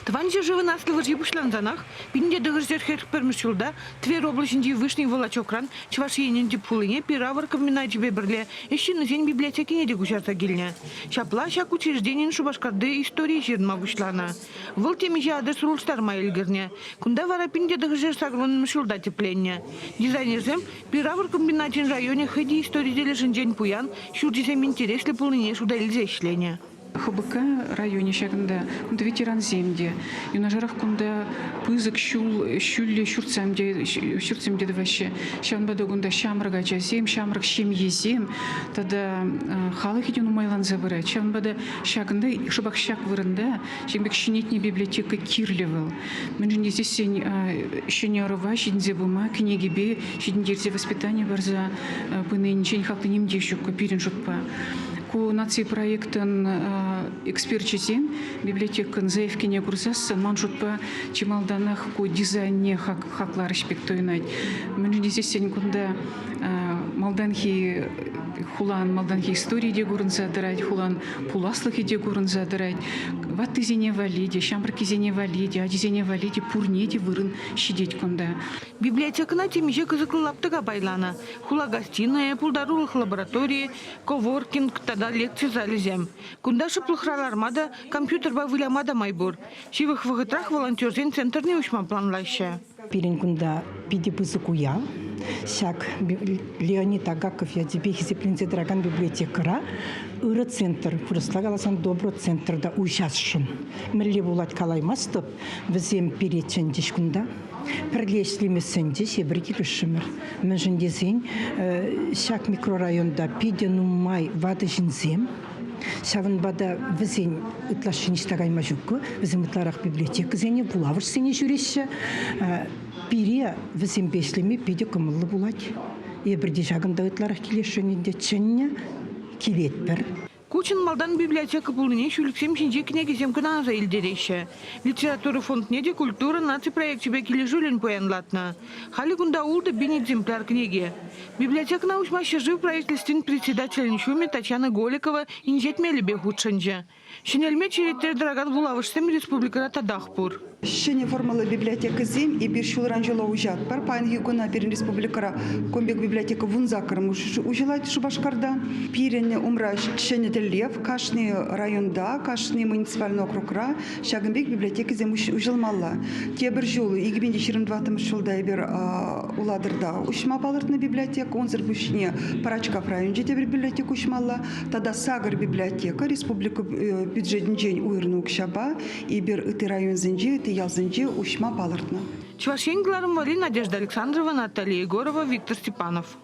Тванча живы наслы жибушланзанах, пинде дыгырзерхер пермешулда, Тверь облачинди вышний волочокран, чвашиенин типулыне, пиравар комбинати бебрле, ещё на день библиотеки не дегущата гильня. Шапла шак учрежденин шубашкарды истории жирма бушлана. Выл темиже адрес рулстар майлгерне, кунда вара пинде дыгырзер сагрон мешулда тепленне. Дизайнерзем, пиравар комбинатин районе хэди истории дележен день пуян, шурдизем интересли пулыне шуда ильзешлене. ХБК районе шагында кунда ветеран земде, и на жарах кунда пызык щулли щурцемде вообще. Шан бадогунда шамрага часем, шамрак шем езем, тогда халық иден умайлан забирать. Шан бада шагында шабак шаг вырында, шембек шинетне библиотека кирлевел. Мен здесь щене арова, щензе бума, книги бе, щендерзе воспитание барза, пыненчень хакты немде щука пирен шутпа. Ку нации проектын экспертчесен библиотекан заявкене курсасы маншутпа чималданах ку дизайне хаклар шпектойнать. Мен здесь сен кунда малданхи хулан малданхи истории де гурын задырать, хулан пуласлых де гурын задырать. Ватты зене валиде, шамбрки зене валиде, адизене валиде, пурнеде вырын щидеть кунда. Библиотекана темиже кызыклаптыга байлана. Хула гостиная, пулдарулых лаборатории, коворкинг, тада лекции залезем. Кунда шыплыхралармада компьютер ба выламада майбур. Шивых вагытрах волонтерзен центрный ушма планлаща. Пирен кунда пиди пызыкуя. Шак Леонид Агаков я тебе хизеплинзе драган библиотекара. Ыры центр, фурыслагаласан добро центрда уйшасшын. Милли булат калаймастып, візем перечен дешкунда. Пірлешлемесінде себірге күшімір. Мен жіндезен, шак микрорайонда пиде нумай вады жінзем. Шавын бада візен ұтлашын іштағайма жүкі, візен ұтларақ библиотека зене бұлавыр сене жүресі. Пире візен бешлеме пиде күмілі бұлад. Ебірде жағында ұтларақ келешінінде чынне келет бір. Кучин малдан библиотека пулыне шүліксем шинже княгизем кыназа илдерейші. Литература фонд неде культура наци проект себе кележулен поянлатна. Хали кунда улда бин экземпляр книги. Библиотека научмаща жив правительствен председатель Шуме Татьяна Голикова инжет мелебе худшанже. Шинельме черетер драган вулавышсем республикара Тадахпур. Щене формала библиотека зем и биршул ранжела ужат. Парпайн егона пирен республикара комбек библиотека вунзакарм ужелать шубашкарда. Пирен умра щене лев, кашни районда, кашни муниципальный округра, шагенбек библиотека зем ужелмалла. Те биржулы игбенде 22 шулда бир уладырда ушма палыртна библиотека, он зарбушне парачкав районде те бир библиотека ушмалла. Тада сагар библиотека, республика бюджетный день уйрну кшаба и бир ыты район зенджи, ыты ялзенджи ушма палыртна. Чувашенгларым вали Надежда Александрова, Наталья Егорова, Виктор Степанов.